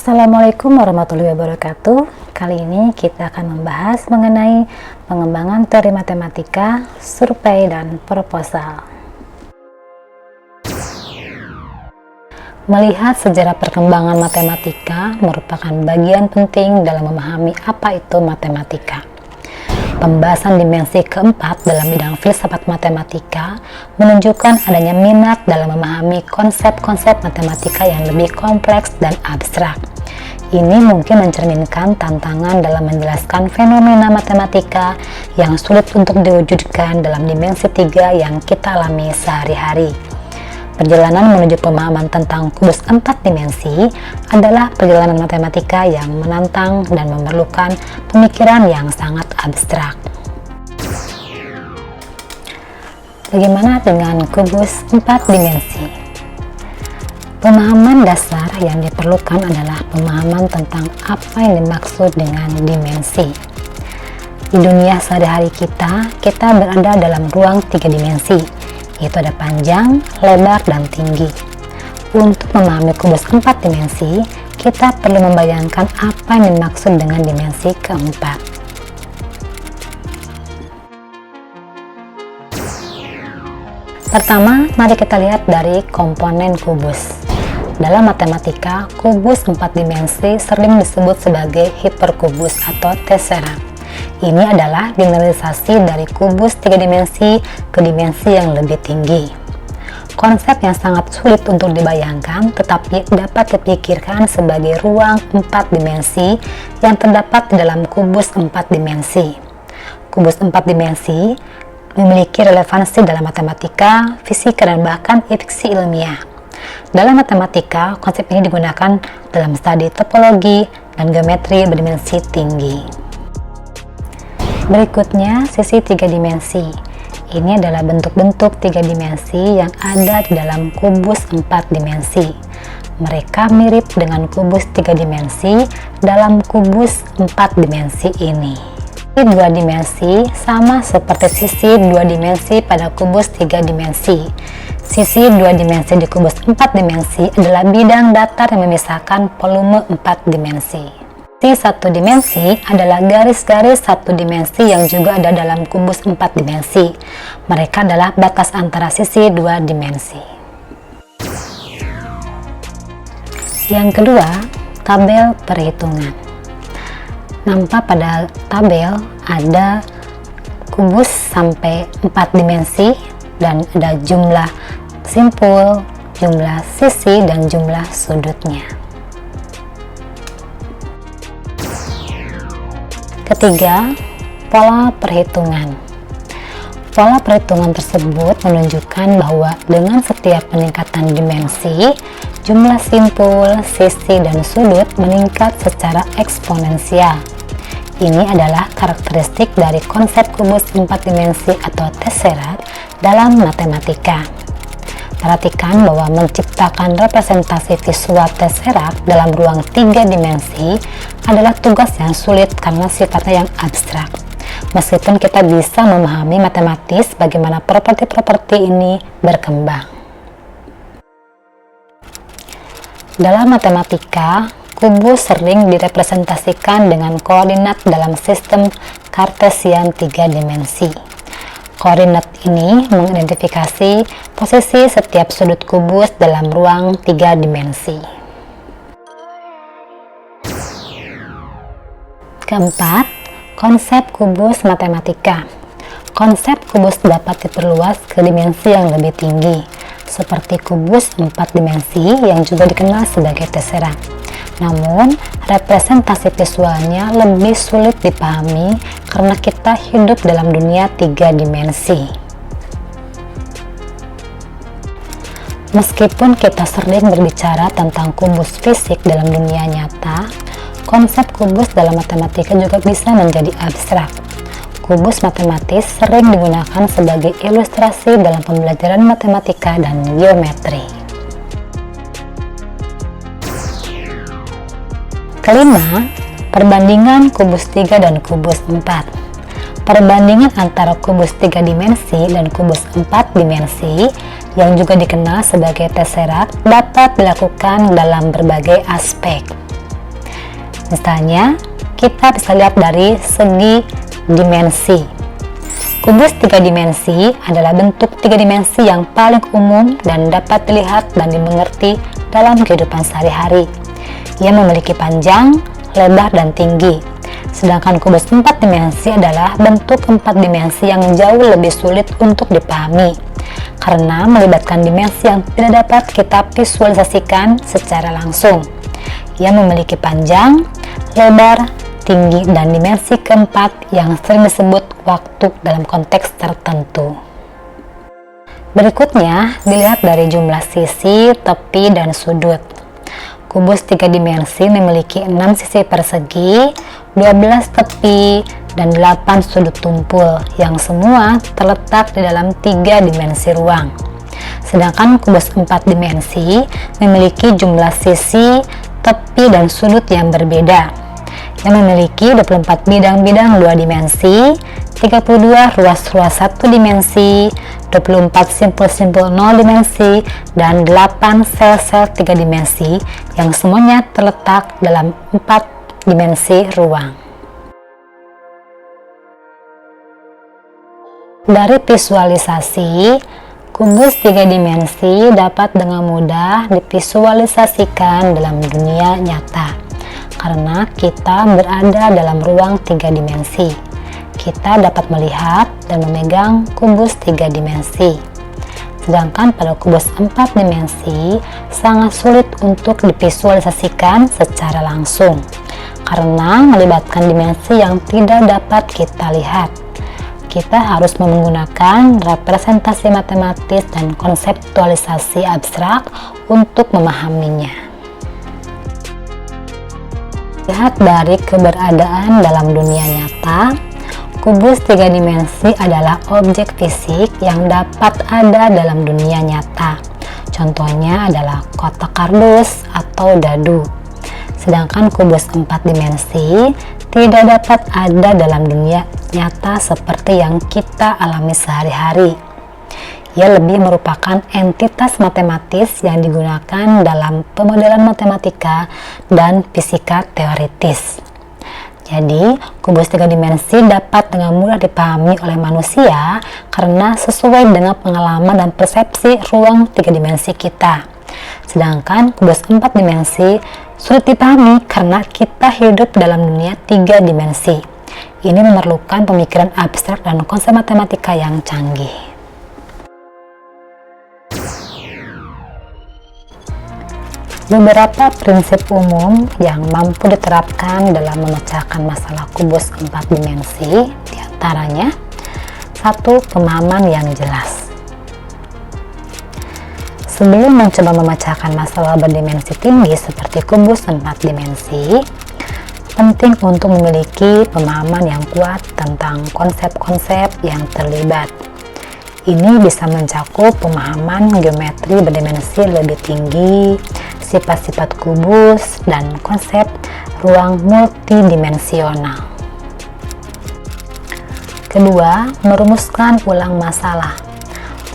Assalamualaikum warahmatullahi wabarakatuh. Kali ini kita akan membahas mengenai pengembangan teori matematika, survei, dan proposal. Melihat sejarah perkembangan matematika merupakan bagian penting dalam memahami apa itu matematika. Pembahasan dimensi keempat dalam bidang filsafat matematika menunjukkan adanya minat dalam memahami konsep-konsep matematika yang lebih kompleks dan abstrak. Ini mungkin mencerminkan tantangan dalam menjelaskan fenomena matematika yang sulit untuk diwujudkan dalam dimensi 3 yang kita alami sehari-hari. Perjalanan menuju pemahaman tentang kubus 4 dimensi adalah perjalanan matematika yang menantang dan memerlukan pemikiran yang sangat abstrak. Bagaimana dengan kubus 4 dimensi? Pemahaman dasar yang diperlukan adalah pemahaman tentang apa yang dimaksud dengan dimensi. Di dunia sehari-hari kita berada dalam ruang 3 dimensi, yaitu ada panjang, lebar, dan tinggi. Untuk memahami kubus 4 dimensi, kita perlu membayangkan apa yang dimaksud dengan dimensi keempat. Pertama, mari kita lihat dari komponen kubus. Dalam matematika, kubus 4 dimensi sering disebut sebagai hiperkubus atau tesseract. Ini adalah generalisasi dari kubus 3 dimensi ke dimensi yang lebih tinggi. Konsep yang sangat sulit untuk dibayangkan tetapi dapat dipikirkan sebagai ruang 4 dimensi yang terdapat di dalam kubus 4 dimensi. Kubus 4 dimensi memiliki relevansi dalam matematika, fisika, dan bahkan fiksi ilmiah. Dalam matematika, konsep ini digunakan dalam studi topologi dan geometri berdimensi tinggi. Berikutnya, sisi 3 dimensi. Ini adalah bentuk-bentuk 3 dimensi yang ada di dalam kubus 4 dimensi. Mereka mirip dengan kubus 3 dimensi dalam kubus 4 dimensi ini. Sisi 2 dimensi sama seperti sisi 2 dimensi pada kubus 3 dimensi. Sisi 2 dimensi di kubus 4 dimensi adalah bidang datar yang memisahkan volume 4 dimensi. Sisi 1 dimensi adalah garis-garis 1 dimensi yang juga ada dalam kubus 4 dimensi. Mereka adalah batas antara sisi 2 dimensi. Yang kedua, tabel perhitungan. Nampak pada tabel ada kubus sampai 4 dimensi dan ada jumlah simpul, jumlah sisi, dan jumlah sudutnya. Ketiga, pola perhitungan. Pola perhitungan tersebut menunjukkan bahwa dengan setiap peningkatan dimensi, jumlah simpul, sisi, dan sudut meningkat secara eksponensial. Ini adalah karakteristik dari konsep kubus 4 dimensi atau tesseract dalam matematika. Perhatikan bahwa menciptakan representasi visual tesseract dalam ruang 3 dimensi adalah tugas yang sulit karena sifatnya yang abstrak. Meskipun kita bisa memahami matematis bagaimana properti-properti ini berkembang. Dalam matematika, kubus sering direpresentasikan dengan koordinat dalam sistem Cartesian 3 dimensi. Koordinat ini mengidentifikasi posisi setiap sudut kubus dalam ruang 3 dimensi. Keempat, konsep kubus matematika. Konsep kubus dapat diperluas ke dimensi yang lebih tinggi, seperti kubus 4 dimensi yang juga dikenal sebagai tesseract. Namun, representasi visualnya lebih sulit dipahami karena kita hidup dalam dunia 3 dimensi. Meskipun kita sering berbicara tentang kubus fisik dalam dunia nyata, konsep kubus dalam matematika juga bisa menjadi abstrak. Kubus matematis sering digunakan sebagai ilustrasi dalam pembelajaran matematika dan geometri. Kelima, perbandingan kubus 3 dan kubus 4. Perbandingan antara kubus 3 dimensi dan kubus 4 dimensi yang juga dikenal sebagai tesseract dapat dilakukan dalam berbagai aspek. Misalnya, kita bisa lihat dari segi dimensi. Kubus 3 dimensi adalah bentuk 3 dimensi yang paling umum dan dapat dilihat dan dimengerti dalam kehidupan sehari-hari. Ia memiliki panjang, lebar, dan tinggi. Sedangkan kubus 4 dimensi adalah bentuk 4 dimensi yang jauh lebih sulit untuk dipahami, karena melibatkan dimensi yang tidak dapat kita visualisasikan secara langsung. Ia memiliki panjang, lebar, tinggi, dan dimensi keempat yang sering disebut waktu dalam konteks tertentu. Berikutnya, dilihat dari jumlah sisi, tepi, dan sudut. Kubus 3 dimensi memiliki 6 sisi persegi, 12 tepi, dan 8 sudut tumpul yang semua terletak di dalam 3 dimensi ruang. Sedangkan kubus 4 dimensi memiliki jumlah sisi, tepi, dan sudut yang berbeda, yang memiliki 24 bidang-bidang 2 dimensi, 32 ruas-ruas 1 dimensi, 24 simpul-simpul 0 dimensi, dan 8 sel-sel 3 dimensi yang semuanya terletak dalam 4 dimensi ruang. Dari visualisasi, kubus 3 dimensi dapat dengan mudah divisualisasikan dalam dunia nyata. Karena kita berada dalam ruang 3 dimensi, kita dapat melihat dan memegang kubus 3 dimensi. Sedangkan pada kubus 4 dimensi sangat sulit untuk divisualisasikan secara langsung, karena melibatkan dimensi yang tidak dapat kita lihat. Kita harus menggunakan representasi matematis dan konseptualisasi abstrak untuk memahaminya. Lihat dari keberadaan dalam dunia nyata, kubus 3 dimensi adalah objek fisik yang dapat ada dalam dunia nyata. Contohnya adalah kotak kardus atau dadu. Sedangkan kubus 4 dimensi tidak dapat ada dalam dunia nyata seperti yang kita alami sehari-hari. Ia lebih merupakan entitas matematis yang digunakan dalam pemodelan matematika dan fisika teoritis. Jadi, kubus 3 dimensi dapat dengan mudah dipahami oleh manusia karena sesuai dengan pengalaman dan persepsi ruang 3 dimensi kita. Sedangkan kubus 4 dimensi sulit dipahami karena kita hidup dalam dunia 3 dimensi. Ini memerlukan pemikiran abstrak dan konsep matematika yang canggih. Beberapa prinsip umum yang mampu diterapkan dalam memecahkan masalah kubus 4 dimensi, diantaranya 1. Pemahaman yang jelas. Sebelum mencoba memecahkan masalah berdimensi tinggi seperti kubus 4 dimensi, penting untuk memiliki pemahaman yang kuat tentang konsep-konsep yang terlibat. Ini bisa mencakup pemahaman geometri berdimensi lebih tinggi, sifat-sifat kubus, dan konsep ruang multidimensional. Kedua, merumuskan ulang masalah.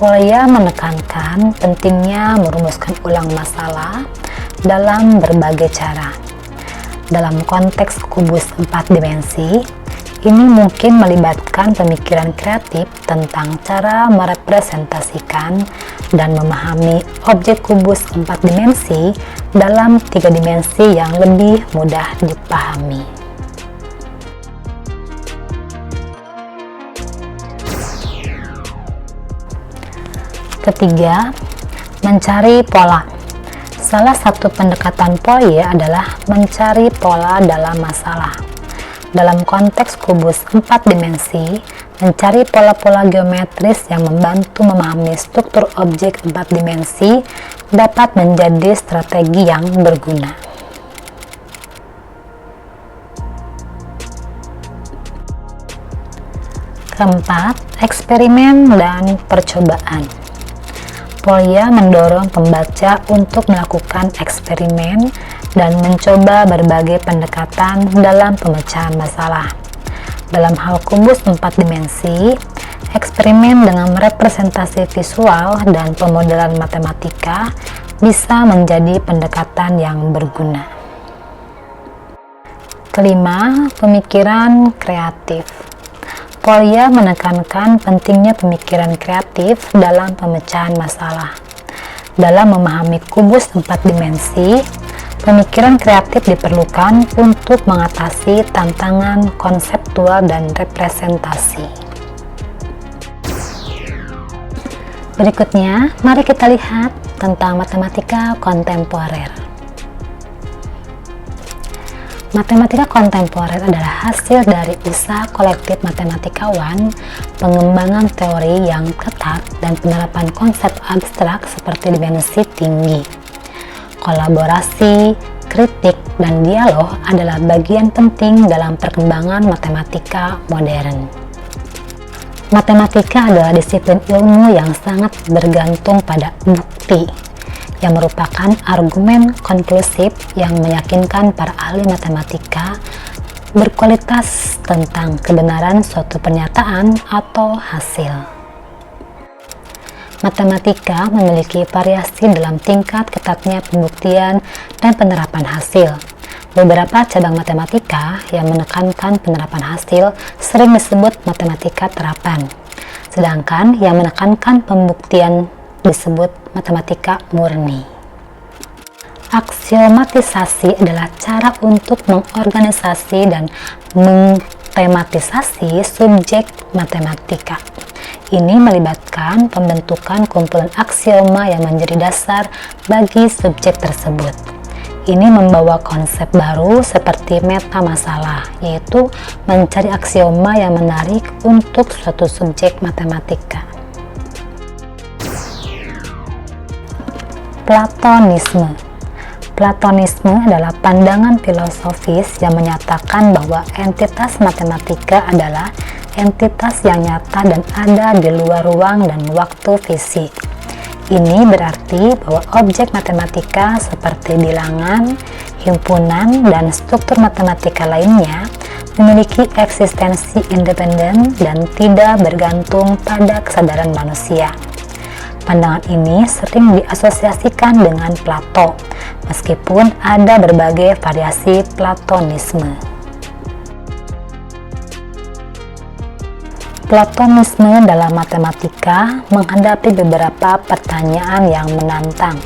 Polya menekankan pentingnya merumuskan ulang masalah dalam berbagai cara. Dalam konteks kubus 4 dimensi, ini mungkin melibatkan pemikiran kreatif tentang cara merepresentasikan dan memahami objek kubus 4 dimensi dalam 3 dimensi yang lebih mudah dipahami. Ketiga, mencari pola. Salah satu pendekatan Polye adalah mencari pola dalam masalah. Dalam konteks kubus 4 dimensi, mencari pola-pola geometris yang membantu memahami struktur objek 4 dimensi dapat menjadi strategi yang berguna. Keempat, eksperimen dan percobaan. Polya mendorong pembaca untuk melakukan eksperimen dan mencoba berbagai pendekatan dalam pemecahan masalah. Dalam hal kubus 4 dimensi, eksperimen dengan representasi visual dan pemodelan matematika bisa menjadi pendekatan yang berguna. Kelima, pemikiran kreatif. Polya menekankan pentingnya pemikiran kreatif dalam pemecahan masalah. Dalam memahami kubus 4 dimensi, pemikiran kreatif diperlukan untuk mengatasi tantangan konseptual dan representasi. Berikutnya, mari kita lihat tentang matematika kontemporer. Matematika kontemporer adalah hasil dari usaha kolektif matematikawan, pengembangan teori yang ketat, dan penerapan konsep abstrak seperti dimensi tinggi. Kolaborasi, kritik, dan dialog adalah bagian penting dalam perkembangan matematika modern. Matematika adalah disiplin ilmu yang sangat bergantung pada bukti, yang merupakan argumen konklusif yang meyakinkan para ahli matematika berkualitas tentang kebenaran suatu pernyataan atau hasil. Matematika memiliki variasi dalam tingkat ketatnya pembuktian dan penerapan hasil. Beberapa cabang matematika yang menekankan penerapan hasil sering disebut matematika terapan, sedangkan yang menekankan pembuktian disebut matematika murni. Aksiomatisasi adalah cara untuk mengorganisasi dan mentematisasi subjek matematika. Ini melibatkan pembentukan kumpulan aksioma yang menjadi dasar bagi subjek tersebut. Ini membawa konsep baru seperti meta masalah, yaitu mencari aksioma yang menarik untuk suatu subjek matematika. Platonisme. Platonisme adalah pandangan filosofis yang menyatakan bahwa entitas matematika adalah entitas yang nyata dan ada di luar ruang dan waktu fisik. Ini berarti bahwa objek matematika seperti bilangan, himpunan, dan struktur matematika lainnya memiliki eksistensi independen dan tidak bergantung pada kesadaran manusia. Pandangan ini sering diasosiasikan dengan Plato, meskipun ada berbagai variasi Platonisme. Platonisme dalam matematika menghadapi beberapa pertanyaan yang menantang,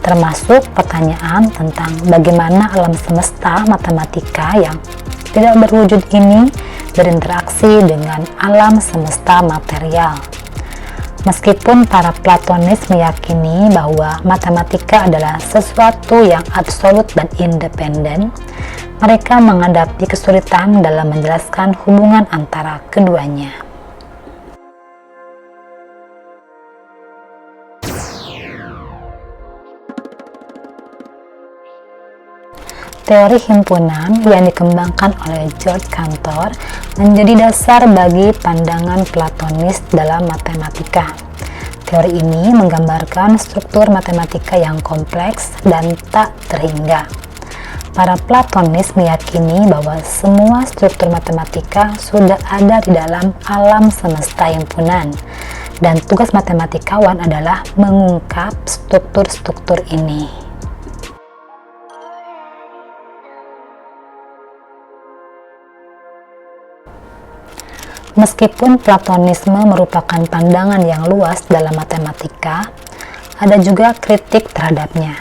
termasuk pertanyaan tentang bagaimana alam semesta matematika yang tidak berwujud ini berinteraksi dengan alam semesta material. Meskipun para Platonis meyakini bahwa matematika adalah sesuatu yang absolut dan independen, mereka menghadapi kesulitan dalam menjelaskan hubungan antara keduanya. Teori himpunan yang dikembangkan oleh George Cantor menjadi dasar bagi pandangan Platonis dalam matematika. Teori ini menggambarkan struktur matematika yang kompleks dan tak terhingga. Para Platonis meyakini bahwa semua struktur matematika sudah ada di dalam alam semesta himpunan, dan tugas matematikawan adalah mengungkap struktur-struktur ini. Meskipun Platonisme merupakan pandangan yang luas dalam matematika, ada juga kritik terhadapnya.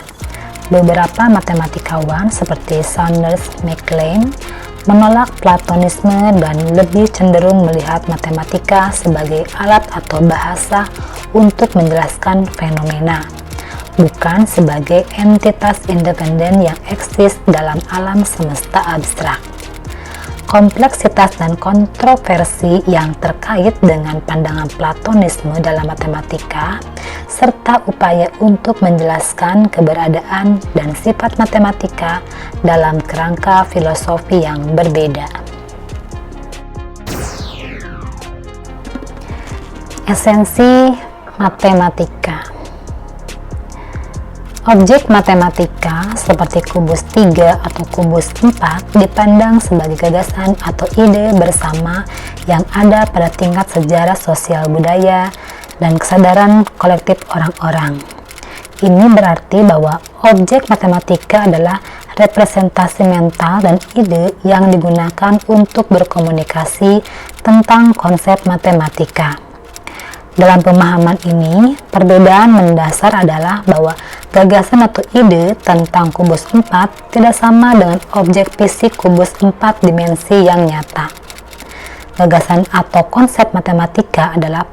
Beberapa matematikawan seperti Saunders Mac menolak Platonisme dan lebih cenderung melihat matematika sebagai alat atau bahasa untuk menjelaskan fenomena, bukan sebagai entitas independen yang eksis dalam alam semesta abstrak. Kompleksitas dan kontroversi yang terkait dengan pandangan Platonisme dalam matematika, serta upaya untuk menjelaskan keberadaan dan sifat matematika dalam kerangka filosofi yang berbeda. Esensi matematika. Objek matematika seperti kubus 3 atau kubus 4 dipandang sebagai gagasan atau ide bersama yang ada pada tingkat sejarah sosial budaya dan kesadaran kolektif orang-orang. Ini berarti bahwa objek matematika adalah representasi mental dan ide yang digunakan untuk berkomunikasi tentang konsep matematika. Dalam pemahaman ini, perbedaan mendasar adalah bahwa gagasan atau ide tentang kubus 4 tidak sama dengan objek fisik kubus 4 dimensi yang nyata. Gagasan atau konsep matematika adalah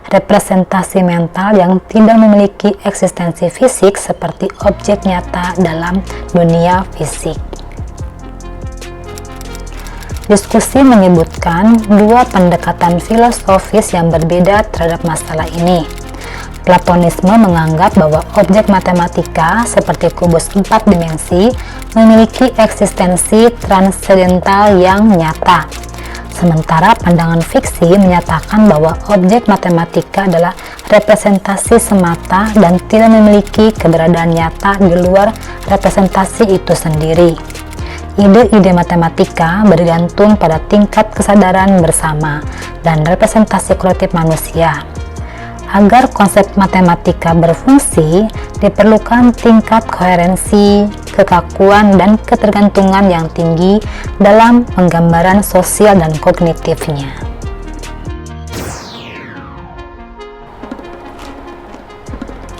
representasi mental yang tidak memiliki eksistensi fisik seperti objek nyata dalam dunia fisik. Diskusi menyebutkan dua pendekatan filosofis yang berbeda terhadap masalah ini. Platonisme menganggap bahwa objek matematika seperti kubus 4 dimensi memiliki eksistensi transendental yang nyata. Sementara pandangan fiksi menyatakan bahwa objek matematika adalah representasi semata dan tidak memiliki keberadaan nyata di luar representasi itu sendiri. Ide-ide matematika bergantung pada tingkat kesadaran bersama dan representasi kolektif manusia. Agar konsep matematika berfungsi, diperlukan tingkat koherensi, kekakuan, dan ketergantungan yang tinggi dalam penggambaran sosial dan kognitifnya.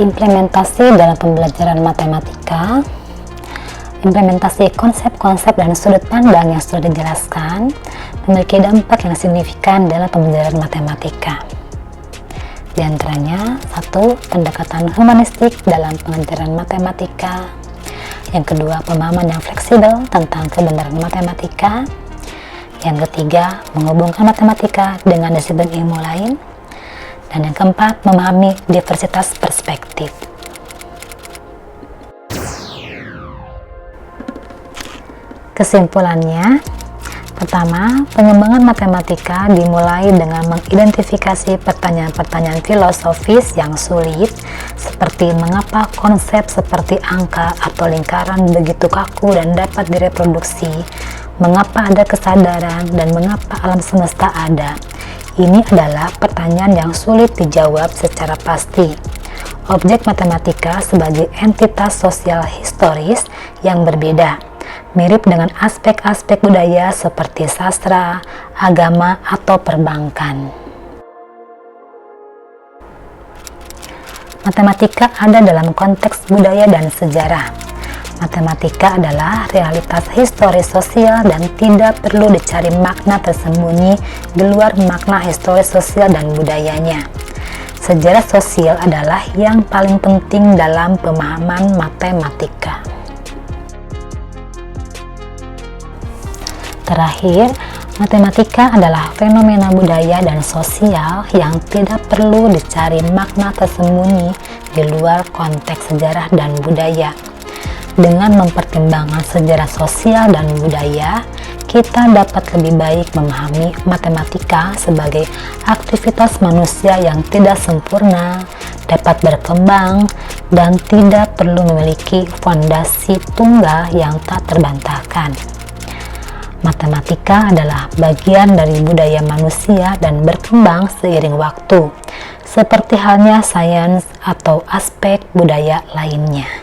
Implementasi dalam pembelajaran matematika. Implementasi konsep-konsep dan sudut pandang yang sudah dijelaskan memiliki dampak yang signifikan dalam pembelajaran matematika. Di antaranya, 1. Pendekatan humanistik dalam pengajaran matematika. Yang kedua, pemahaman yang fleksibel tentang kebenaran matematika. Yang ketiga, menghubungkan matematika dengan disiplin ilmu lain. Dan yang keempat, memahami diversitas perspektif. Kesimpulannya, pertama, pengembangan matematika dimulai dengan mengidentifikasi pertanyaan-pertanyaan filosofis yang sulit, seperti mengapa konsep seperti angka atau lingkaran begitu kaku dan dapat direproduksi, mengapa ada kesadaran, dan mengapa alam semesta ada. Ini adalah pertanyaan yang sulit dijawab secara pasti. Objek matematika sebagai entitas sosial historis yang berbeda, mirip dengan aspek-aspek budaya seperti sastra, agama, atau perbankan. Matematika ada dalam konteks budaya dan sejarah. Matematika adalah realitas historis sosial dan tidak perlu dicari makna tersembunyi di luar makna historis sosial dan budayanya. Sejarah sosial adalah yang paling penting dalam pemahaman matematika. Terakhir, matematika adalah fenomena budaya dan sosial yang tidak perlu dicari makna tersembunyi di luar konteks sejarah dan budaya. Dengan mempertimbangkan sejarah sosial dan budaya, kita dapat lebih baik memahami matematika sebagai aktivitas manusia yang tidak sempurna, dapat berkembang, dan tidak perlu memiliki fondasi tunggal yang tak terbantahkan. Matematika adalah bagian dari budaya manusia dan berkembang seiring waktu, seperti halnya sains atau aspek budaya lainnya.